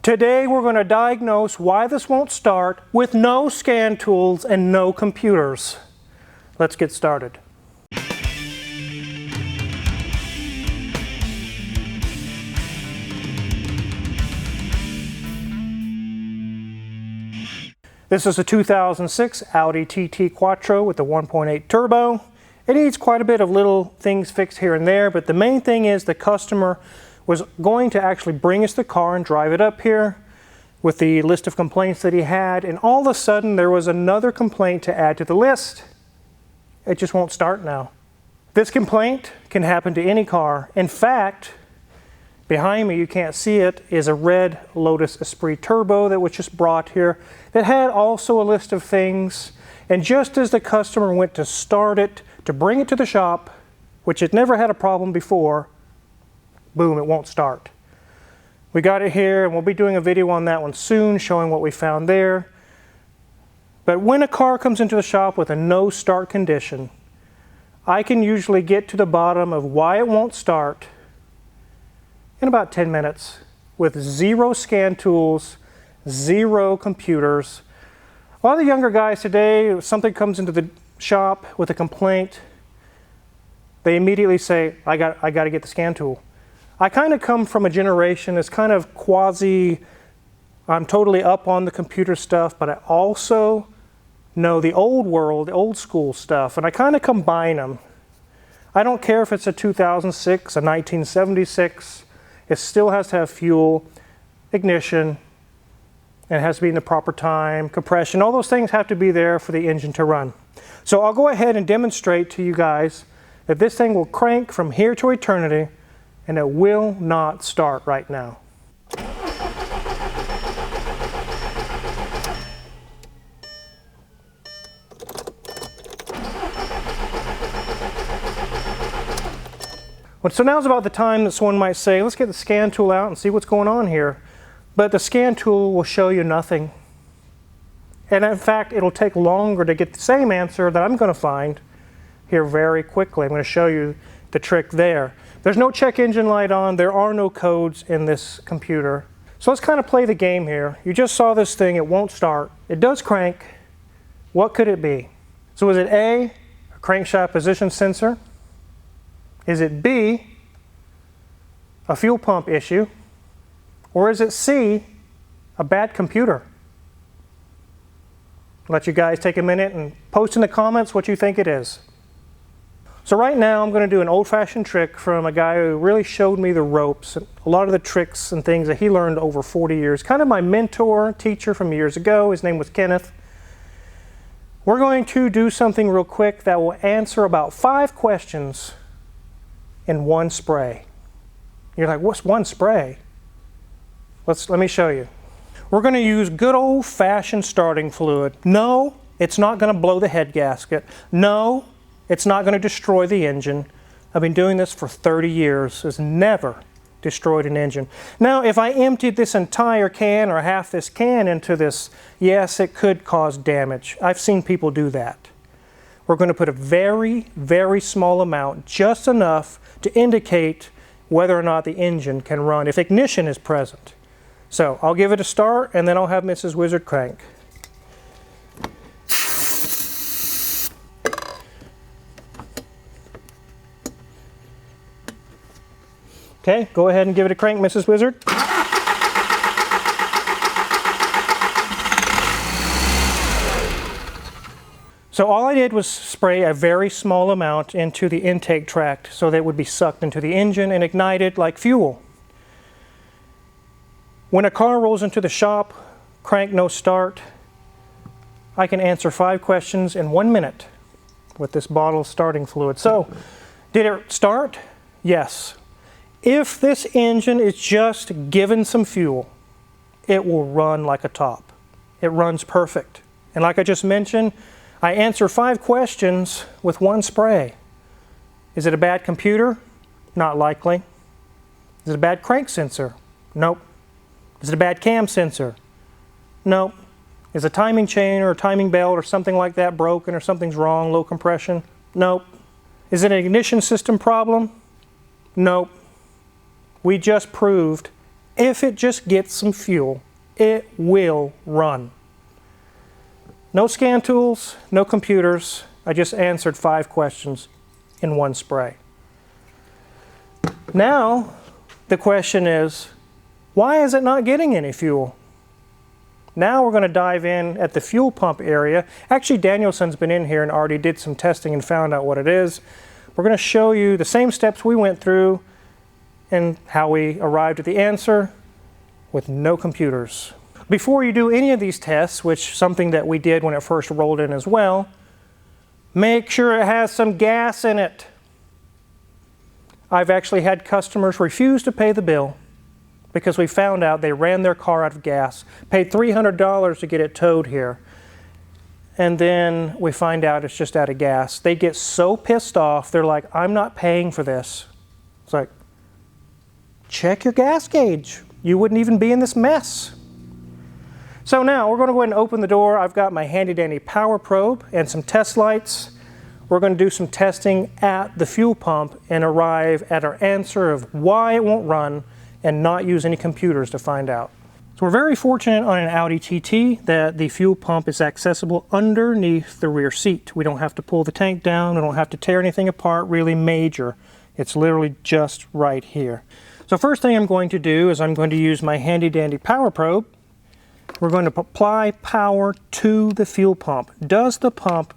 Today we're going to diagnose why this won't start with no scan tools and no computers. Let's get started. This is a 2006 Audi TT Quattro with a 1.8 turbo. It needs quite a bit of little things fixed here and there, but the main thing is the customer was going to actually bring us the car and drive it up here with the list of complaints that he had, and all of a sudden there was another complaint to add to the list. It just won't start now. This complaint can happen to any car. In fact, behind me, you can't see it, is a red Lotus Esprit Turbo that was just brought here that had also a list of things, and just as the customer went to start it, to bring it to the shop, which had never had a problem before, boom, it won't start. We got it here, and we'll be doing a video on that one soon, showing what we found there. But when a car comes into the shop with a no start condition, I can usually get to the bottom of why it won't start in about 10 minutes with zero scan tools, zero computers. A lot of the younger guys today, if something comes into the shop with a complaint, they immediately say, I got to get the scan tool. I kind of come from a generation that's kind of I'm totally up on the computer stuff, but I also know the old world, the old school stuff, and I kind of combine them. I don't care if it's a 2006, a 1976, it still has to have fuel, ignition, and it has to be in the proper time, compression, all those things have to be there for the engine to run. So I'll go ahead and demonstrate to you guys that this thing will crank from here to eternity, and it will not start right now. Well, so now's about the time that someone might say, let's get the scan tool out and see what's going on here. But the scan tool will show you nothing. And in fact, it'll take longer to get the same answer that I'm going to find here very quickly. I'm going to show you the trick there. There's no check engine light on. There are no codes in this computer. So let's kind of play the game here. You just saw this thing. It won't start. It does crank. What could it be? So is it A, a crankshaft position sensor? Is it B, a fuel pump issue? Or is it C, a bad computer? I'll let you guys take a minute and post in the comments what you think it is. So right now I'm going to do an old-fashioned trick from a guy who really showed me the ropes, and a lot of the tricks and things that he learned over 40 years. Kind of my mentor, teacher from years ago. His name was Kenneth. We're going to do something real quick that will answer about 5 questions in one spray. You're like, what's one spray? Let me show you. We're going to use good old-fashioned starting fluid. No, it's not going to blow the head gasket. No, it's not going to destroy the engine. I've been doing this for 30 years. It's never destroyed an engine. Now, if I emptied this entire can or half this can into this, yes, it could cause damage. I've seen people do that. We're going to put a very, very small amount, just enough to indicate whether or not the engine can run, if ignition is present. So I'll give it a start, and then I'll have Mrs. Wizard crank. Okay, go ahead and give it a crank, Mrs. Wizard. So all I did was spray a very small amount into the intake tract so that it would be sucked into the engine and ignited like fuel. When a car rolls into the shop, crank no start, I can answer 5 questions in 1 minute with this bottle of starting fluid. So, did it start? Yes. If this engine is just given some fuel, it will run like a top. It runs perfect. And like I just mentioned, I answer 5 questions with 1 spray. Is it a bad computer? Not likely. Is it a bad crank sensor? Nope. Is it a bad cam sensor? Nope. Is a timing chain or a timing belt or something like that broken or something's wrong, low compression? Nope. Is it an ignition system problem? Nope. We just proved if it just gets some fuel, it will run. No scan tools, no computers. I just answered 5 questions in one spray. Now, the question is, why is it not getting any fuel? Now we're going to dive in at the fuel pump area. Actually, Danielson's been in here and already did some testing and found out what it is. We're going to show you the same steps we went through and how we arrived at the answer with no computers. Before you do any of these tests, which is something that we did when it first rolled in as well, make sure it has some gas in it. I've actually had customers refuse to pay the bill because we found out they ran their car out of gas, paid $300 to get it towed here, and then we find out it's just out of gas. They get so pissed off, they're like, I'm not paying for this. It's like, check your gas gauge. You wouldn't even be in this mess. So now we're going to go ahead and open the door. I've got my handy dandy power probe and some test lights. We're going to do some testing at the fuel pump and arrive at our answer of why it won't run and not use any computers to find out. So we're very fortunate on an Audi TT that the fuel pump is accessible underneath the rear seat. We don't have to pull the tank down. We don't have to tear anything apart really major. It's literally just right here. So first thing I'm going to do is I'm going to use my handy dandy power probe. We're going to apply power to the fuel pump. Does the pump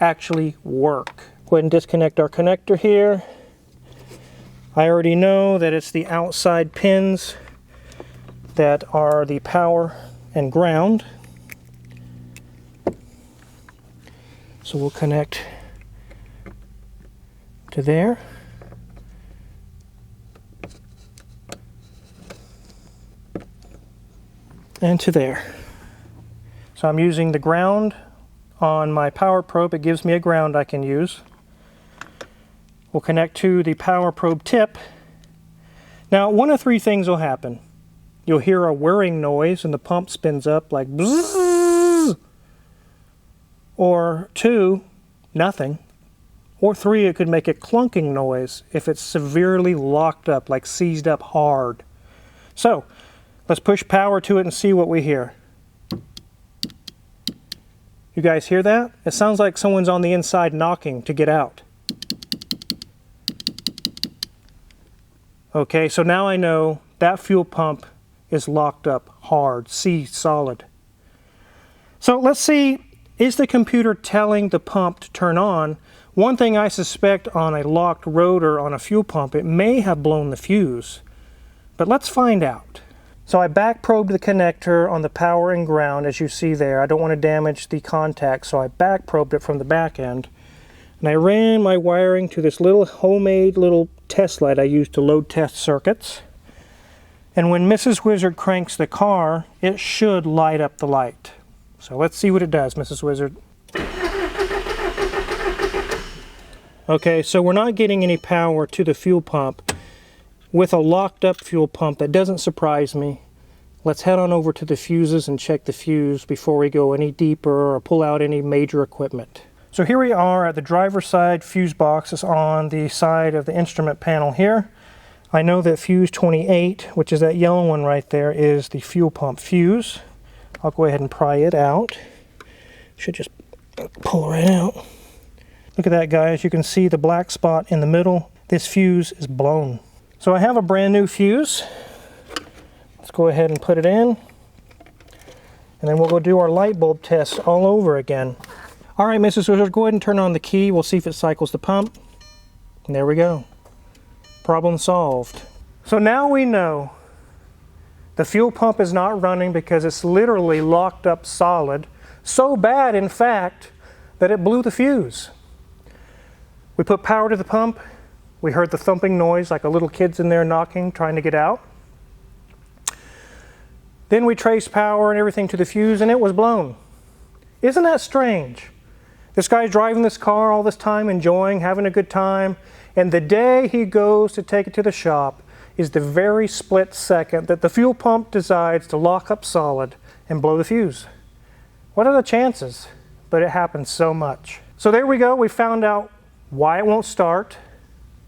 actually work? Go ahead and disconnect our connector here. I already know that it's the outside pins that are the power and ground. So we'll connect to there. And to there. So I'm using the ground on my power probe. It gives me a ground I can use. We'll connect to the power probe tip. Now, one of 3 things will happen. You'll hear a whirring noise and the pump spins up like bzzz. Or 2, nothing. Or 3, it could make a clunking noise if it's severely locked up, like seized up hard. So, let's push power to it and see what we hear. You guys hear that? It sounds like someone's on the inside knocking to get out. Okay, so now I know that fuel pump is locked up hard, solid. So let's see, is the computer telling the pump to turn on? One thing I suspect on a locked rotor on a fuel pump, it may have blown the fuse. But let's find out. So I back probed the connector on the power and ground, as you see there. I don't want to damage the contact, so I back probed it from the back end. And I ran my wiring to this little homemade little test light I use to load test circuits. And when Mrs. Wizard cranks the car, it should light up the light. So let's see what it does, Mrs. Wizard. Okay, so we're not getting any power to the fuel pump. With a locked up fuel pump, that doesn't surprise me. Let's head on over to the fuses and check the fuse before we go any deeper or pull out any major equipment. So here we are at the driver's side fuse box. Is on the side of the instrument panel here. I know that fuse 28, which is that yellow one right there, is the fuel pump fuse. I'll go ahead and pry it out. Should just pull right out. Look at that, guys. You can see the black spot in the middle. This fuse is blown. So I have a brand new fuse. Let's go ahead and put it in. And then we'll go do our light bulb test all over again. All right, Mrs. Wizard, go ahead and turn on the key. We'll see if it cycles the pump. And there we go. Problem solved. So now we know the fuel pump is not running because it's literally locked up solid. So bad, in fact, that it blew the fuse. We put power to the pump. We heard the thumping noise like a little kid's in there knocking, trying to get out. Then we traced power and everything to the fuse and it was blown. Isn't that strange? This guy's driving this car all this time, enjoying, having a good time, and the day he goes to take it to the shop is the very split second that the fuel pump decides to lock up solid and blow the fuse. What are the chances? But it happens so much. So there we go. We found out why it won't start.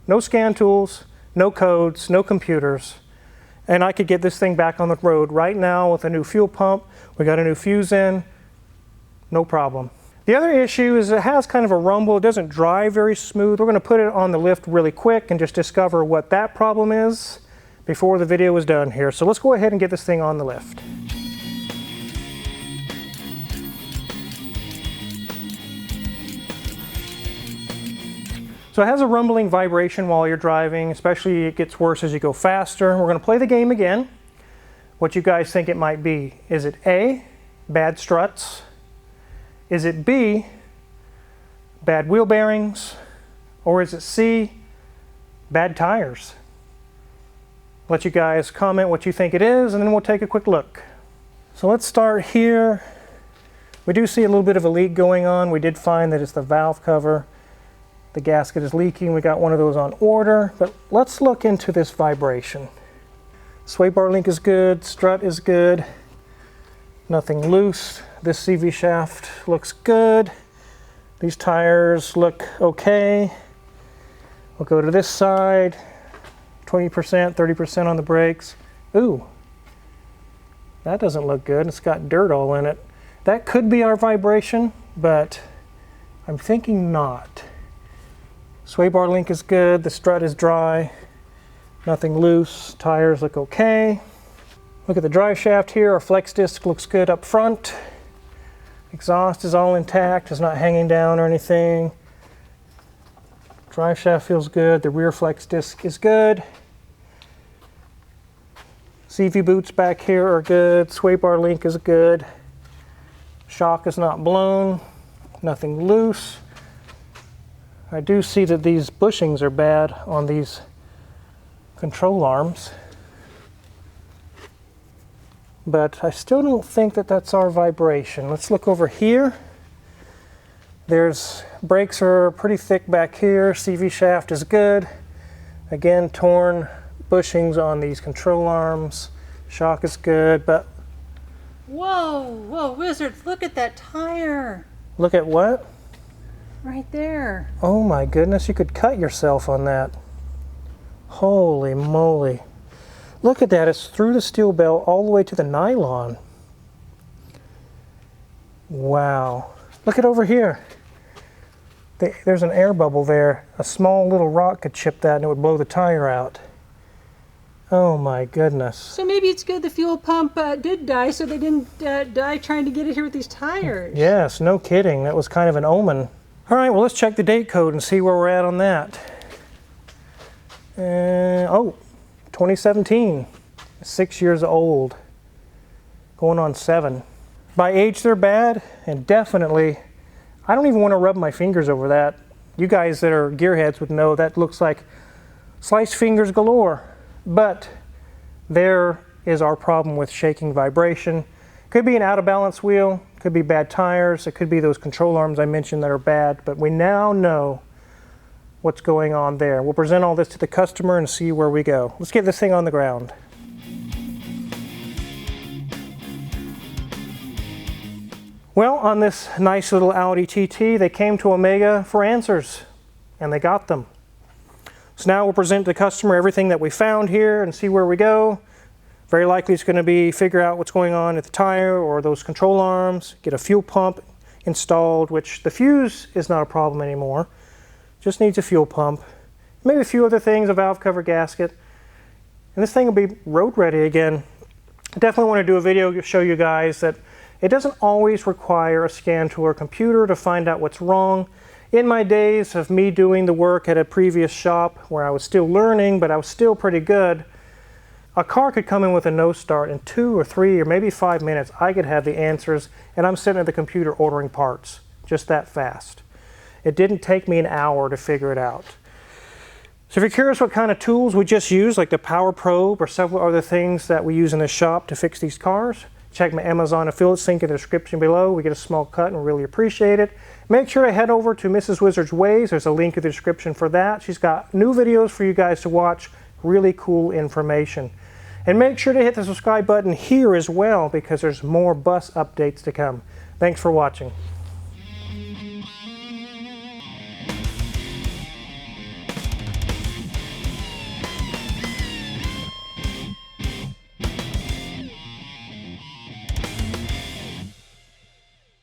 No scan tools, no codes, no computers. and I could get this thing back on the road right now with a new fuel pump. We got a new fuse in, no problem. The other issue is it has kind of a rumble. It doesn't drive very smooth. We're going to put it on the lift really quick and just discover what that problem is before the video is done here. So let's go ahead and get this thing on the lift. So it has a rumbling vibration while you're driving, especially it gets worse as you go faster. We're going to play the game again. What you guys think it might be? Is it A, bad struts? Is it B, bad wheel bearings? Or is it C, bad tires? Let you guys comment what you think it is, and then we'll take a quick look. So let's start here. We do see a little bit of a leak going on. We did find that it's the valve cover. The gasket is leaking. We got one of those on order, but let's look into this vibration. Sway bar link is good, strut is good, nothing loose. This CV shaft looks good. These tires look okay. We'll go to this side, 20%, 30% on the brakes. Ooh, that doesn't look good. It's got dirt all in it. That could be our vibration, but I'm thinking not. Sway bar link is good, the strut is dry, nothing loose, tires look okay. Look at the drive shaft here, our flex disc looks good up front. Exhaust is all intact, it's not hanging down or anything. Drive shaft feels good, the rear flex disc is good. CV boots back here are good, sway bar link is good. Shock is not blown, nothing loose. I do see that these bushings are bad on these control arms, but I still don't think that that's our vibration. Let's look over here. There's brakes are pretty thick back here. CV shaft is good. Again, torn bushings on these control arms. Shock is good, but whoa, Wizards, look at that tire. Look at what? Right there. Oh my goodness, you could cut yourself on that. Holy moly. Look at that, it's through the steel belt all the way to the nylon. Wow. Look at over here. There's an air bubble there. A small little rock could chip that and it would blow the tire out. Oh my goodness. So maybe it's good the fuel pump did die, so they didn't die trying to get it here with these tires. Yes, no kidding. That was kind of an omen. All right, well, let's check the date code and see where we're at on that. Oh, 2017, 6 years old, going on 7. By age, they're bad, and definitely, I don't even want to rub my fingers over that. You guys that are gearheads would know that looks like sliced fingers galore. But there is our problem with shaking vibration. Could be an out of balance wheel, could be bad tires, it could be those control arms I mentioned that are bad, but we now know what's going on there. We'll present all this to the customer and see where we go. Let's get this thing on the ground. Well, on this nice little Audi TT, they came to Omega for answers, and they got them. So now we'll present to the customer everything that we found here and see where we go. Very likely it's going to be figure out what's going on at the tire or those control arms, get a fuel pump installed, which the fuse is not a problem anymore. Just needs a fuel pump. Maybe a few other things, a valve cover gasket. And this thing will be road ready again. I definitely want to do a video to show you guys that it doesn't always require a scan to our computer to find out what's wrong. In my days of me doing the work at a previous shop where I was still learning, but I was still pretty good, a car could come in with a no start in 2 or 3 or maybe 5 minutes. I could have the answers, and I'm sitting at the computer ordering parts, just that fast. It didn't take me an hour to figure it out. So if you're curious what kind of tools we just use, like the power probe or several other things that we use in the shop to fix these cars, check my Amazon affiliate link in the description below. We get a small cut and we really appreciate it. Make sure to head over to Mrs. Wizard's Ways. There's a link in the description for that. She's got new videos for you guys to watch, really cool information. And make sure to hit the subscribe button here as well because there's more bus updates to come. Thanks for watching.